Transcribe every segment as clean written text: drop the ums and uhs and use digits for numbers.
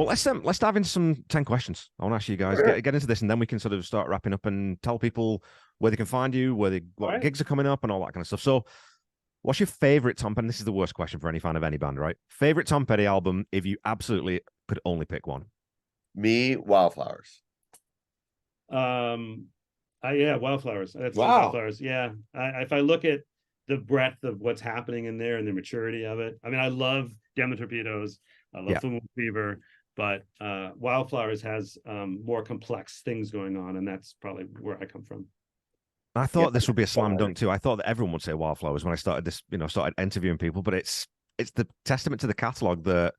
let's dive into some 10 questions. I want to ask you guys get into this, and then we can sort of start wrapping up and tell people where they can find you, what gigs are coming up, and all that kind of stuff. So, what's your favorite Tom Petty? This is the worst question for any fan of any band, right? Favorite Tom Petty album if you absolutely could only pick one? Me, Wildflowers. Wildflowers. That's Wildflowers. Yeah. If I look at the breadth of what's happening in there and the maturity of it, I mean, I love Damn the Torpedoes. I love Full Moon Fever, but Wildflowers has more complex things going on, and that's probably where I come from. I thought this would be a slam dunk too. I thought that everyone would say Wildflowers when I started this, started interviewing people, but it's the testament to the catalog that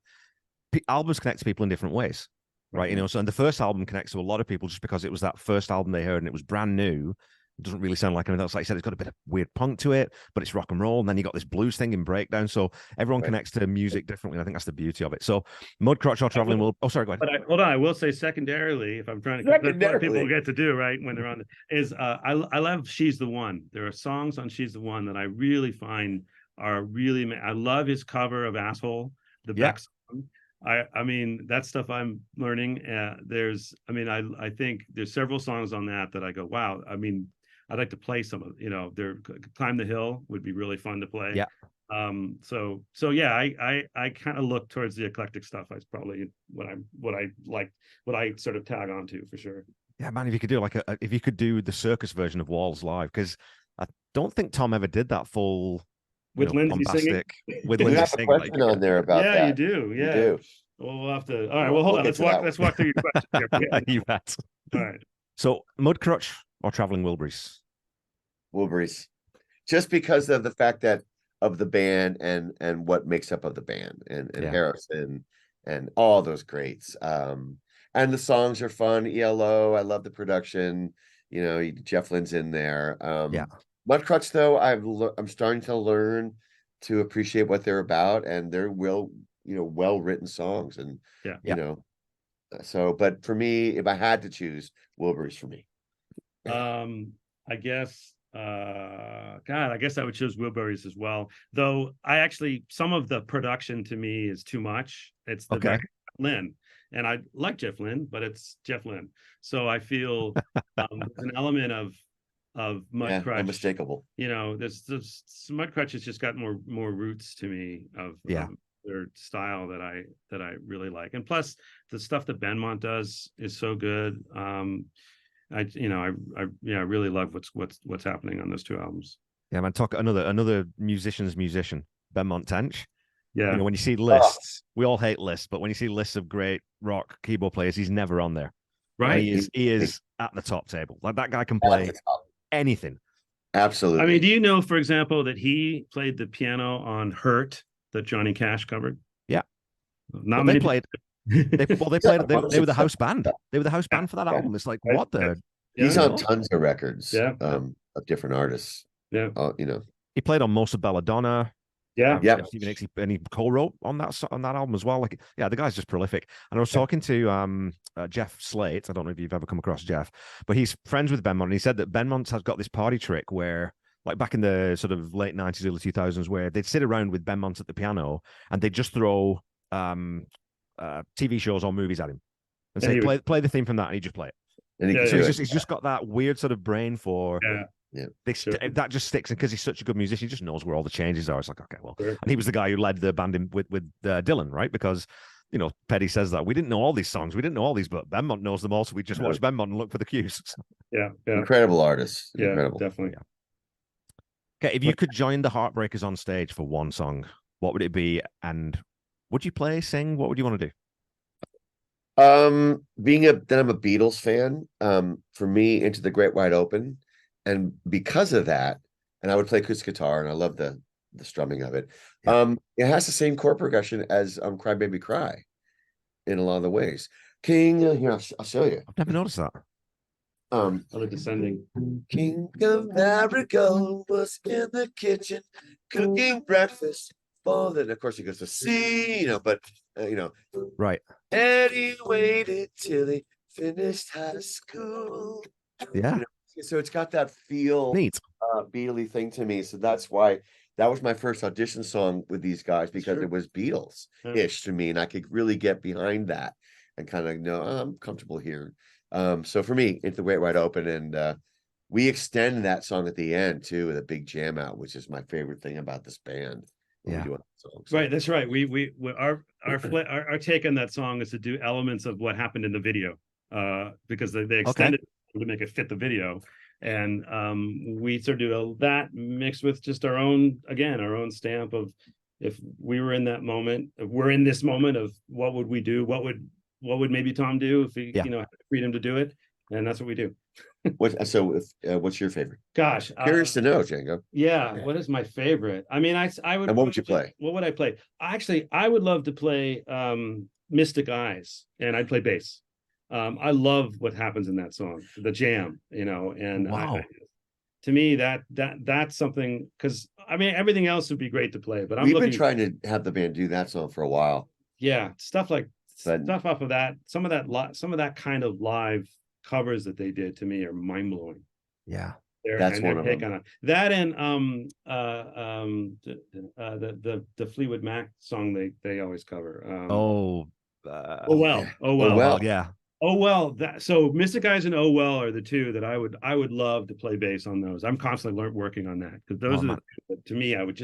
albums connect to people in different ways, right? So and the first album connects to a lot of people just because it was that first album they heard and it was brand new. It doesn't really sound like anything else. Like I said, it's got a bit of weird punk to it, but it's rock and roll. And then you got this blues thing in Breakdown. So everyone connects to music differently. And I think that's the beauty of it. So Mudcrutch or Traveling Will. Oh, sorry, go ahead. But hold on. I will say secondarily, if I'm trying to, that's what people get to do, right? When they're on is I love She's the One. There are songs on She's the One that I really find are really, I love his cover of Asshole, the Beck song. I mean, that stuff I'm learning. I think there's several songs on that I go, wow. I mean, I'd like to play some of, Climb the Hill would be really fun to play. Yeah. So yeah, I kind of look towards the eclectic stuff. That's probably what I like, what I sort of tag onto for sure. Yeah, man, if you could do if you could do the circus version of Walls live, because I don't think Tom ever did that full with Lindsay singing. With Lindsay singing. You have a question on there about that. Yeah, you do. Yeah. You do. Well, we'll have to. All right. Well, hold on. Let's walk through your question here. You bet. All right. So, Mudcrutch or Traveling Wilburys? Wilburys, just because of the fact that of the band and what makes up of the band and Harrison and all those greats. And the songs are fun. ELO, I love the production. Jeff Lynne's in there. Mudcrutch, though, I'm starting to learn to appreciate what they're about, and they're well-written songs, and So, but for me, if I had to choose, Wilburys for me. I guess. I guess I would choose Wilburys as well. Though some of the production to me is too much. It's the Lynne. And I like Jeff Lynne, but it's Jeff Lynne. So I feel an element of Mudcrutch. Unmistakable. There's Mudcrutch has just got more roots to me of their style that I really like. And plus the stuff that Benmont does is so good. I really love what's happening on those two albums. Yeah, man. Talk another musician's musician, Benmont Tench. Yeah. When you see lists, we all hate lists, but when you see lists of great rock keyboard players, he's never on there. Right. He is at the top table. Like that guy can play anything. Absolutely. I mean, do you know, for example, that he played the piano on Hurt that Johnny Cash covered? Yeah. Not many played. They were the house band. They were the house band for that album. It's like what the. He's on tons of records. Of different artists. Yeah. He played on most of Belladonna. Yeah. And he co-wrote on that album as well. The guy's just prolific. And I was talking to Jeff Slate. I don't know if you've ever come across Jeff, but he's friends with Benmont, and he said that Benmont has got this party trick where, like back in the sort of late 90s, early 2000s, where they'd sit around with Benmont at the piano and they'd just throw TV shows or movies at him and say, play the theme from that, and he'd just play it. And he's just got that weird sort of brain for that just sticks, and because he's such a good musician, he just knows where all the changes are. It's like, okay, well, and he was the guy who led the band with Dylan, right? Because Petty says that we didn't know all these songs, we didn't know all these, but Benmont knows them all, so we just watch Benmont and look for the cues. Incredible artist. Yeah, incredible. Definitely. Okay, if you could join the Heartbreakers on stage for one song, what would it be, and would you play, sing? What would you want to do? I'm a Beatles fan. For me, Into the Great Wide Open. And because of that, and I would play acoustic guitar, and I love the strumming of it. It has the same chord progression as Cry Baby Cry in a lot of the ways. King, here, I'll show you. I've never noticed that. On the descending. King of Marigold was in the kitchen cooking breakfast. Then of course he goes to C, right. Eddie waited till he finished high school. Yeah. So it's got that feel, neat, Beatley thing to me. So that's why that was my first audition song with these guys, because it was Beatles-ish to me, and I could really get behind that. and kind of know, oh, I'm comfortable here. So for me, it's the Great Wide Open, and we extend that song at the end too with a big jam out, which is my favorite thing about this band. When we do that song. So. Right, that's right. We our take on that song is to do elements of what happened in the video, because they extended it to make it fit the video, and we sort of do that mixed with just our own stamp of, if we were in that moment, if we're in this moment of what would we do, what would maybe Tom do if he had the freedom to do it, and that's what we do. What's your favorite? Gosh, curious to know, Django. Yeah, what is my favorite? I mean, I would. And what would you play? What would I play? Actually, I would love to play Mystic Eyes, and I'd play bass. I love what happens in that song, the jam, and wow. To me, that's something, because I mean, everything else would be great to play, but we've been trying to have the band do that song for a while. Yeah, stuff off of that, some of that kind of live covers that they did, to me, are mind-blowing. Yeah, that's one of them. On it. That and the Fleetwood Mac song they always cover. Oh well, yeah. Oh well, so Mystic Eyes and Oh Well are the two that I would love to play bass on those. I'm constantly working on that, because those are to me, I would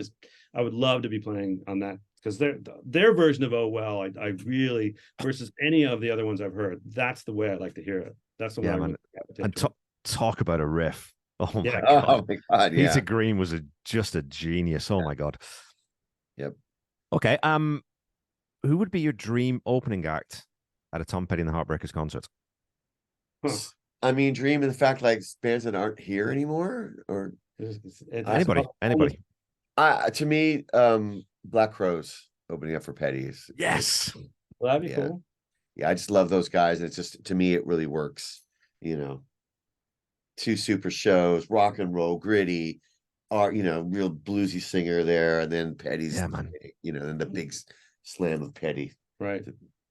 love to be playing on that, because their version of Oh Well, I really, versus any of the other ones I've heard, that's the way I like to hear it. That's the one. And talk about a riff. Oh my god! Oh my god! Yeah. Peter Green was just a genius. Oh my god. Yep. Okay. Who would be your dream opening act at a Tom Petty and the Heartbreakers concert? I mean, dream in the fact, like, bands that aren't here anymore, or anybody. To me, Black Crowes opening up for Petty. Yes. Well, that'd be cool. Yeah, I just love those guys. And it's just, to me, it really works. Two super shows, rock and roll, gritty, real bluesy singer there, and then Petty's, and the big slam of Petty. Right.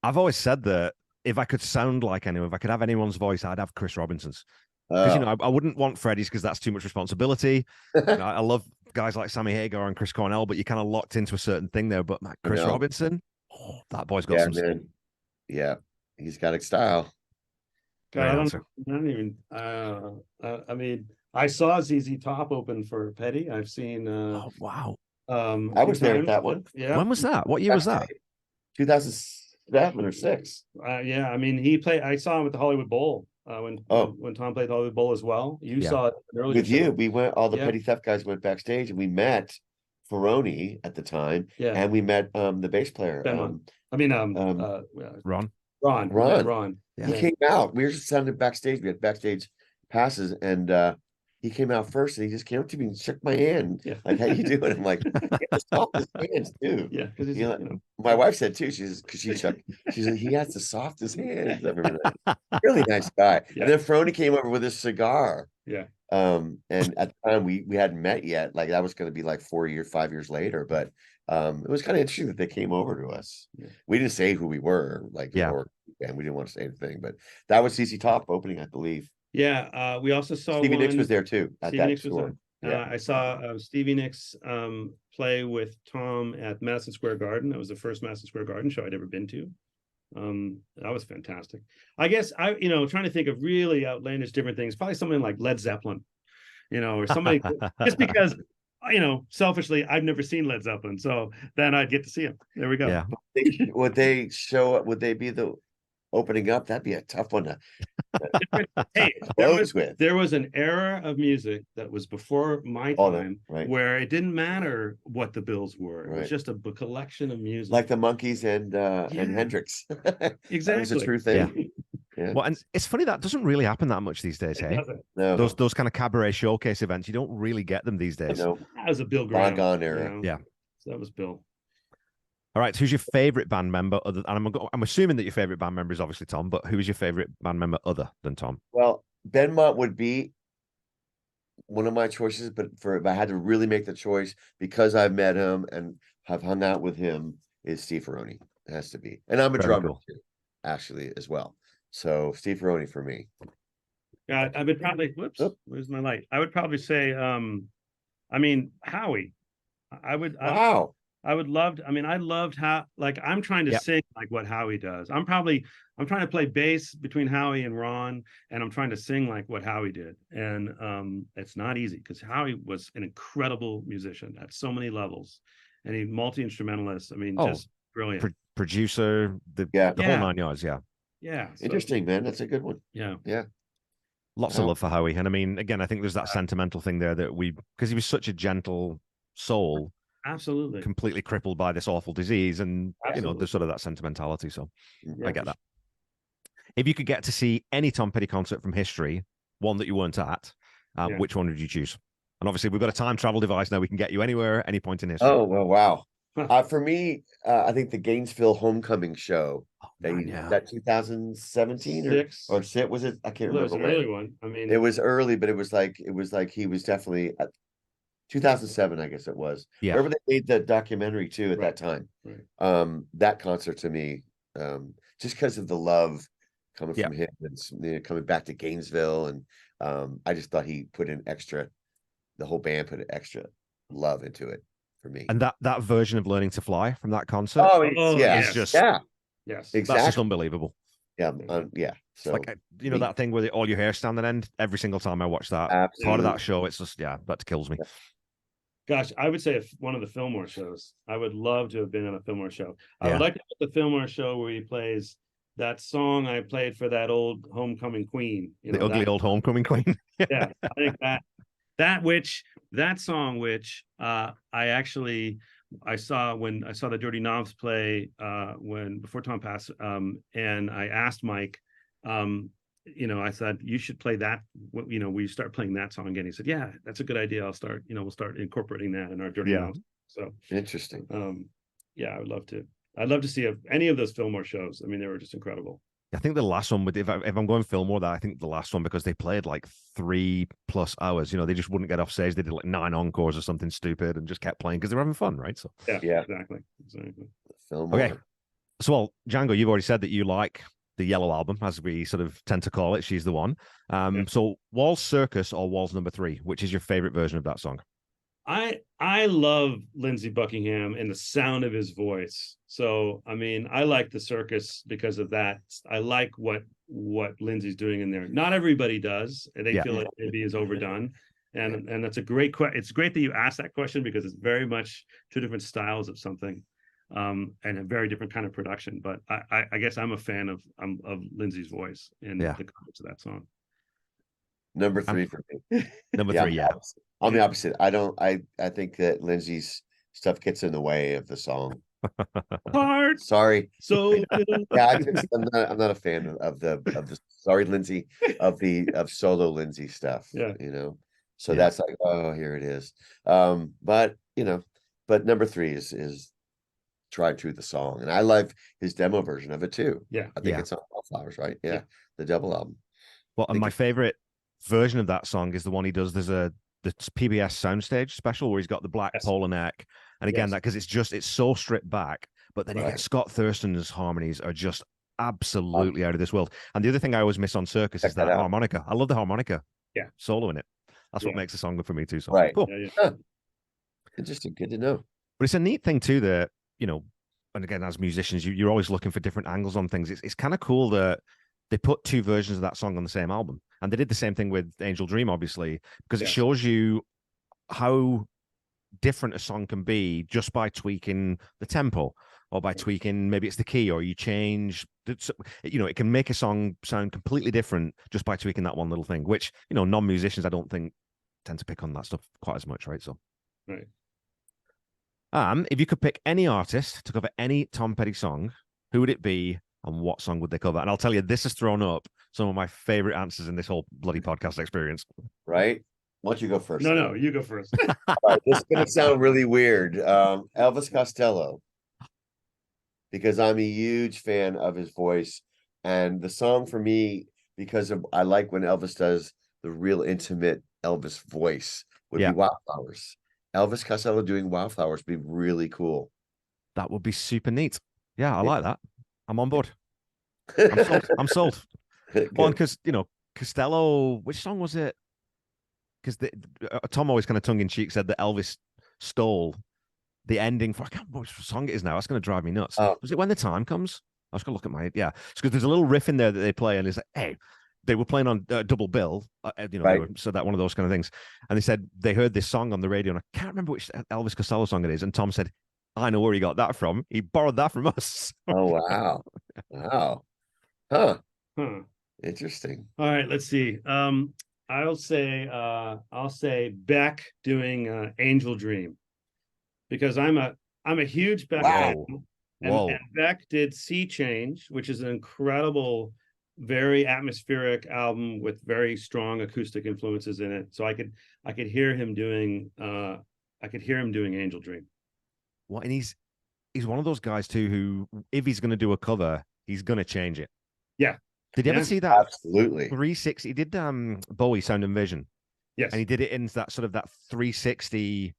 I've always said that if I could sound like anyone, if I could have anyone's voice, I'd have Chris Robinson's. Because I wouldn't want Freddie's, because that's too much responsibility. I love guys like Sammy Hagar and Chris Cornell, but you're kind of locked into a certain thing there. But Chris Robinson, that boy's got some. Man. Yeah, he's got a style. God, I don't even. I mean, I saw ZZ Top open for Petty. I've seen. Oh wow! I was there at that one. Yeah. When was that? What year was that? 2007 or 6. Yeah, I mean, he played. I saw him at the Hollywood Bowl. When Tom played the Hollywood Bowl as well. You saw it earlier with you. We went. All the Petty Theft guys went backstage, and we met Ferroni at the time. Yeah, and we met the bass player. Ron. Ron. Yeah. He came out. We were just standing backstage. We had backstage passes, and he came out first, and he just came up to me and shook my hand. Yeah. Like, how you doing? I'm like, the softest hands too. Yeah, because my wife said too. She's like, he has the softest hands. I remember that. Really nice guy. Yeah. And then Ferroni came over with his cigar. Yeah. And at the time we hadn't met yet. Like, that was going to be like 5 years later, but it was kind of interesting that they came over to us. Yeah. We didn't say who we were, and we didn't want to say anything, but that was ZZ Top opening, I believe. Yeah, we also saw Stevie Nicks was there too. Stevie Nicks was there. I saw Stevie Nicks play with Tom at Madison Square Garden. That was the first Madison Square Garden show I'd ever been to. That was fantastic. I guess trying to think of really outlandish different things, probably something like Led Zeppelin, or somebody, just because selfishly, I've never seen Led Zeppelin, so then I'd get to see them. There we go. Yeah. Would they show up? Would they be the opening up? That'd be a tough one to hey, there was an era of music that was before my time, where it didn't matter what the bills were. It was just a collection of music, like the Monkees and Hendrix. Exactly. That was a true thing. Yeah. Well, and it's funny, that doesn't really happen that much these days, hey? No. Those kind of cabaret showcase events, you don't really get them these days. No. That was a Bill Graham era. Yeah. So that was Bill. All right, so who's your favorite band member? And I'm assuming that your favorite band member is obviously Tom, but who is your favorite band member other than Tom? Well, Ben Mott would be one of my choices, but if I had to really make the choice, because I've met him and have hung out with him, is Steve Ferroni. It has to be. And I'm a drummer too, actually, as well. So Steve Ferroni for me. Yeah, I would probably where's my light? I would probably say Howie. I would love to, I mean, I loved how, like, I'm trying to sing like what Howie does. I'm trying to play bass between Howie and Ron, and I'm trying to sing like what Howie did. And it's not easy because Howie was an incredible musician at so many levels, and he multi-instrumentalist. I mean, just brilliant. Producer, the whole 9 yards. Yeah. Interesting, man. That's a good one. Yeah. Lots of love for Howie. And I mean, again, I think there's that sentimental thing there that because he was such a gentle soul, absolutely, completely crippled by this awful disease. And, there's sort of that sentimentality. So I get that. If you could get to see any Tom Petty concert from history, one that you weren't at, which one would you choose? And obviously, we've got a time travel device now. We can get you anywhere, any point in history. Oh, well, wow. For me, I think the Gainesville Homecoming show, that 2017 or sit was it? I can't remember. It was an early one. I mean, it was early, but it was like he was definitely 2007, I guess it was. Yeah. Wherever they made the documentary too at that time. Right. That concert to me, just because of the love coming from him and coming back to Gainesville, and I just thought he put in extra. The whole band put an extra love into it. For me. And that version of Learning to Fly from that concert, it's just yes, exactly. That's just unbelievable. Yeah, So like that thing where all your hair stand on end. Every single time I watch that part of that show, it's just that kills me. Gosh, I would say one of the Fillmore shows. I would love to have been on a Fillmore show. I would like to have the Fillmore show where he plays that song I played for that old homecoming queen. The ugly old homecoming queen. Yeah, I think that song, which I saw when I saw the Dirty Knobs play before Tom passed, and I asked Mike, I said, you should play that, will you start playing that song again? He said, yeah, that's a good idea. I'll start, we'll start incorporating that in our Dirty Knobs. So interesting. I would love to. I'd love to see any of those Fillmore shows. I mean, they were just incredible. I think the last one, if I'm going Fillmore, I think the last one, because they played like 3+ hours, they just wouldn't get off stage. They did like 9 encores or something stupid and just kept playing because they were having fun, right? So yeah, exactly. Fillmore. Okay, so Django, you've already said that you like the Yellow Album, as we sort of tend to call it. She's the one. So Walls Circus or Walls Number 3, which is your favorite version of that song? I love Lindsey Buckingham and the sound of his voice. So, I mean, I like the Circus because of that. I like what Lindsey's doing in there. Not everybody does. They feel like maybe is overdone. And that's a great question. It's great that you asked that question because it's very much 2 different styles of something, and a very different kind of production. But I guess I'm a fan of Lindsey's voice and the comments of that song. Number 3 for me. Number 3, I'm the opposite. I think that Lindsey's stuff gets in the way of the song. Heart. Sorry. So I'm not a fan of the sorry, Lindsey, of solo Lindsey stuff. Yeah. So that's like, oh, here it is. But number 3 is tried through the song. And I like his demo version of it too. Yeah. I think it's on Wildflowers, right? Yeah. The double album. Well, and my favorite version of that song is the one he does. There's the PBS soundstage special where he's got the black polo neck, and again that because it's so stripped back, but then you get Scott Thurston's harmonies are just absolutely out of this world. And the other thing I always miss on Circus is that harmonica. I love the harmonica solo in it. That's what makes the song good for me too. So cool. Interesting, good to know. But it's a neat thing too that and again, as musicians, you're always looking for different angles on things. It's kind of cool that they put 2 versions of that song on the same album. And they did the same thing with Angel Dream, obviously, because it shows you how different a song can be just by tweaking the tempo or by tweaking, maybe it's the key, or you change, it can make a song sound completely different just by tweaking that one little thing, which, non-musicians, I don't think, tend to pick on that stuff quite as much, right? So, right. If you could pick any artist to cover any Tom Petty song, who would it be and what song would they cover? And I'll tell you, this has thrown up some of my favorite answers in this whole bloody podcast experience. Right? Why don't you go first? No, you go first. All right, this is going to sound really weird. Elvis Costello, because I'm a huge fan of his voice. And the song for me, because I like when Elvis does the real intimate Elvis voice, would be Wildflowers. Elvis Costello doing Wildflowers would be really cool. That would be super neat. Yeah, I like that. I'm on board. I'm sold. One, because Costello, which song was it? Because Tom always kind of tongue in cheek said that Elvis stole the ending for, I can't remember which song it is now. That's going to drive me nuts. Oh. Was it When the Time Comes? I was going to look at my, yeah. Because there's a little riff in there that they play, and it's like, hey, they were playing on double bill, Right. So that one of those kind of things. And they said they heard this song on the radio, and I can't remember which Elvis Costello song it is. And Tom said, I know where he got that from. He borrowed that from us. Oh, wow. Wow. Huh. Huh. Interesting. All right, let's see. I'll say Beck doing Angel Dream, because I'm a huge Beck fan. And Beck did Sea Change, which is an incredible, very atmospheric album with very strong acoustic influences in it. So I could hear him doing Angel Dream. What, and he's one of those guys too who, if he's going to do a cover, he's going to change it. Yeah. Did you ever see that? Absolutely. 360. He did Bowie Sound and Vision. Yes. And he did it in that sort of that 360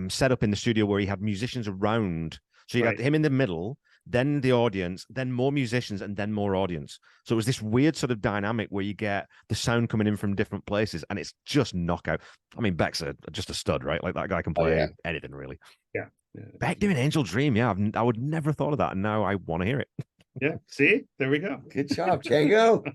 setup in the studio where he had musicians around. So you had him in the middle, then the audience, then more musicians, and then more audience. So it was this weird sort of dynamic where you get the sound coming in from different places, and it's just knockout. I mean, Beck's just a stud, right? Like, that guy can play anything, really. Yeah. Beck doing Angel Dream, yeah. I would never thought of that, and now I want to hear it. Yeah. See, there we go. Good job, Django.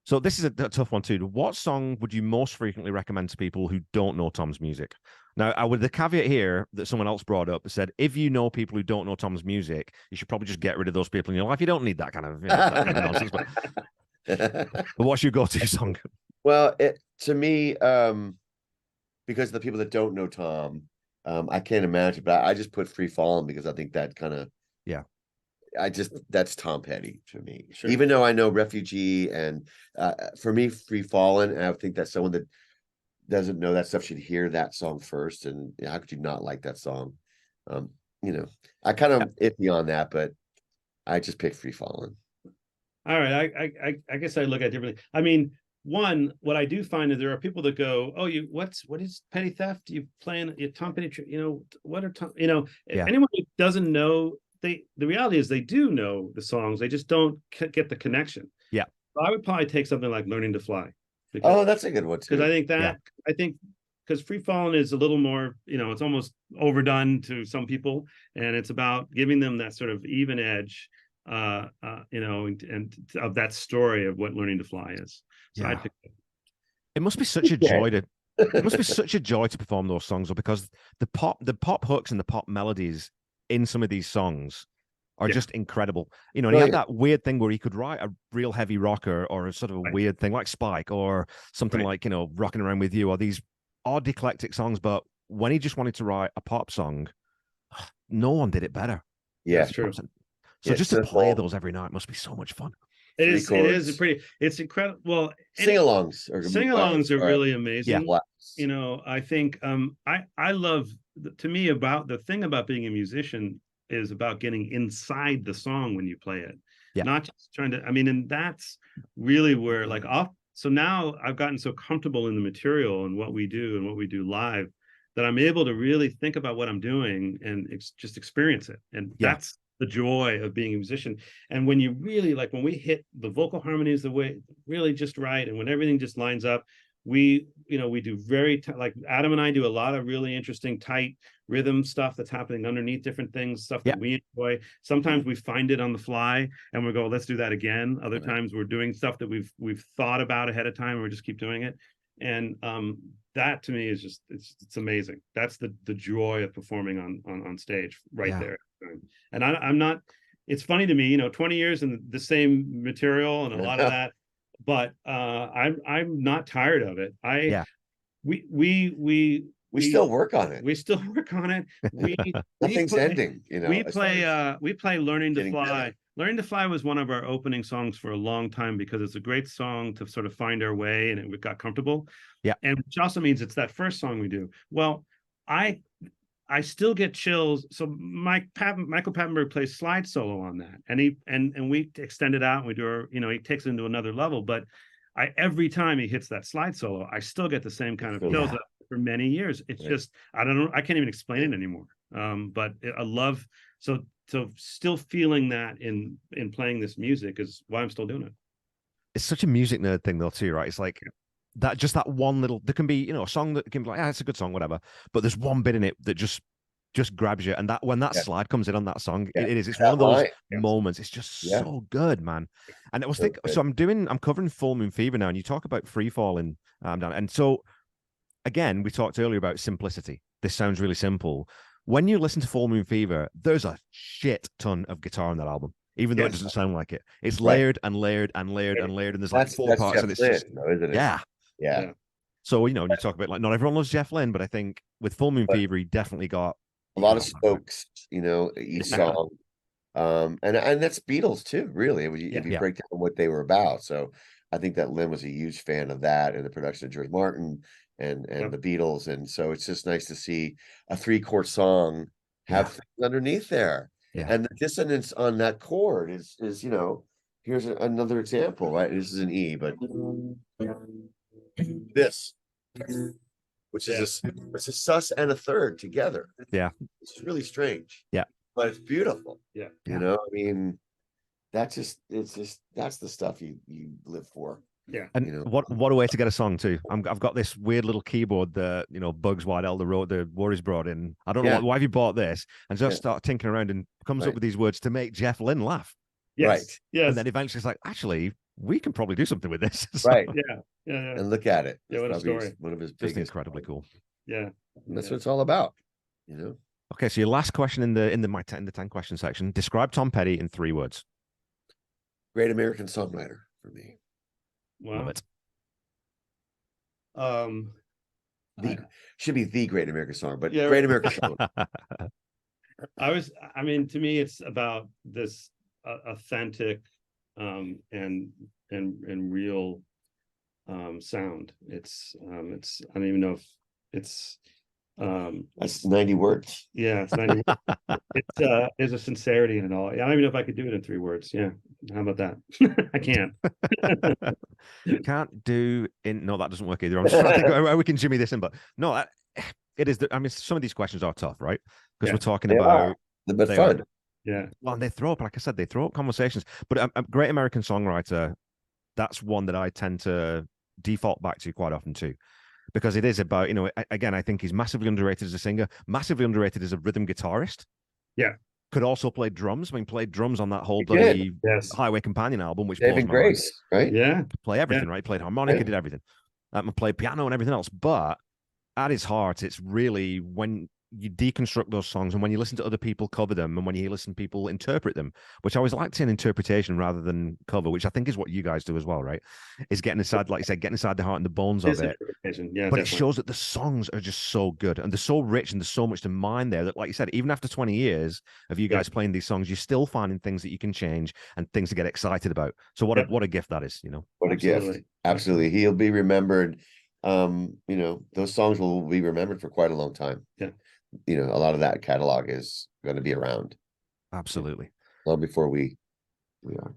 So this is a tough one too. What song would you most frequently recommend to people who don't know Tom's music? Now, I would, the caveat here that someone else brought up said, if you know people who don't know Tom's music, you should probably just get rid of those people in your life. You don't need that kind of, that kind of nonsense. But what's your go-to song? Well, to me, because the people that don't know Tom, I can't imagine, but I just put Free Fallin' because I think that kind of, that's Tom Petty to me. Sure. Even though I know Refugee, and for me, Free Fallin', and I think that someone that doesn't know that stuff should hear that song first. And how could you not like that song? I kind of iffy on that, but I just picked Free Fallin'. All right, I guess I look at it differently. I mean, one, what I do find is there are people that go, "Oh, what is petty theft? You playing Tom Petty? What are Tom? Anyone who doesn't know." The reality is they do know the songs, they just don't get the connection. Yeah. So I would probably take something like Learning to Fly. That's a good one too. Because I think because Free Fallin' is a little more, it's almost overdone to some people, and it's about giving them that sort of even edge, and of that story of what Learning to Fly is. So it must be such a joy to it must be such a joy to perform those songs, because the pop hooks and the pop melodies in some of these songs are just incredible. And he had that weird thing where he could write a real heavy rocker or a sort of a weird thing like Spike or something like, Rocking Around With You, or these odd eclectic songs. But when he just wanted to write a pop song, no one did it better. Yeah, that's true. So just to play those every night must be so much fun. It's incredible. Well, sing-alongs are really amazing. Yeah. I think I love, to me, about the thing about being a musician is about getting inside the song when you play it, not just trying to. I mean, and that's really where so now I've gotten so comfortable in the material and what we do and what we do live that I'm able to really think about what I'm doing and just experience it, and that's the joy of being a musician. And when you really when we hit the vocal harmonies the way really just right, and when everything just lines up, we do very like Adam and I do a lot of really interesting tight rhythm stuff that's happening underneath different things, stuff that we enjoy. Sometimes we find it on the fly and we go, let's do that again. Other times we're doing stuff that we've thought about ahead of time and we just keep doing it. And that to me is just it's amazing. That's the joy of performing on stage right there. And I'm not, it's funny to me, 20 years in the same material and a lot of that, but I'm not tired of it. We still work on it. We still work on it. Nothing's ending. We play Learning to Fly. Better. Learning to Fly was one of our opening songs for a long time because it's a great song to sort of find our way, and we got comfortable. Yeah, and which also means it's that first song we do. Well, I still get chills. So Michael Pappenberg plays slide solo on that, and we extend it out and we do he takes it into another level. But every time he hits that slide solo, I still get the same kind of chills for many years. It's just, I don't know, I can't even explain it anymore. But I love, so still feeling that in playing this music is why I'm still doing it. It's such a music nerd thing though too, right? It's like that one little, there can be, a song that can be like, it's a good song, whatever. But there's one bit in it that just just grabs you. And that when that slide comes in on that song, it's one of those moments. It's just so good, man. And I was thinking, so I'm covering Full Moon Fever now, and you talk about free falling, Dan. And so again, we talked earlier about simplicity. This sounds really simple. When you listen to Full Moon Fever, there's a shit ton of guitar on that album, even though it doesn't sound like it. It's layered and layered and layered and layered, and there's like 4 parts, and it's just, isn't it? Yeah. So, you know, when you talk about, like, not everyone loves Jeff Lynne, but I think with Full Moon Fever, he definitely got a lot of spokes, you know, each song. And that's Beatles too, really, if you break down what they were about. So I think that Lynne was a huge fan of that, and the production of George Martin and the Beatles. And so it's just nice to see a 3-chord song have things underneath there. And the dissonance on that chord is, you know, here's another example, right? This is an E, but this, which is it's a sus and a third together. It's really strange. But it's beautiful. You know, I mean, that's the stuff you live for. And you know, what a way to get a song too. I've got this weird little keyboard that, you know, Bugs Whitell, the Warriors brought in. I don't know why have you bought this, and just start tinkering around and comes up with these words to make Jeff Lynne laugh. And then eventually it's like, actually, we can probably do something with this. So, and look at it. What a story. One of his just biggest. Incredibly cool. That's what it's all about, you know. Okay, so your last question in the 10 question section: describe Tom Petty in 3 words. Great American songwriter for me. Love it. Should be the Great American Song, but Great American Song. I mean, to me, it's about this authentic and real sound. It's I don't even know if it's that's 90 words. It's 90 words. There's a sincerity in it all. I don't even know if I could do it in 3 words. How about that? I can't. Can't do in. No, that doesn't work either. I'm just trying to think how we can jimmy this in, but no, it is. I mean, some of these questions are tough, right? Because we're talking about the fun. Well, and they throw up, like I said, they throw up conversations. But a Great American Songwriter, that's one that I tend to default back to quite often too, because it is about, you know, again, I think he's massively underrated as a singer, massively underrated as a rhythm guitarist. Could also play drums. I mean, played drums on that whole bloody Highway Companion album, which Saving Grace, right? Could play everything, right? Played harmonica, did everything. Played piano and everything else. But at his heart, it's really when you deconstruct those songs and when you listen to other people cover them and when you listen to people interpret them, which I always like to say interpretation rather than cover, which I think is what you guys do as well, right? Is getting inside, like you said, getting inside the heart and the bones of it. But definitely. It shows that the songs are just so good and they're so rich and there's so much to mine there that, like you said, even after 20 years of you guys playing these songs, you're still finding things that you can change and things to get excited about. So what a gift that is, you know? What a gift. Absolutely. He'll be remembered. You know, those songs will be remembered for quite a long time. You know, a lot of that catalog is going to be around. Absolutely. Long before we are.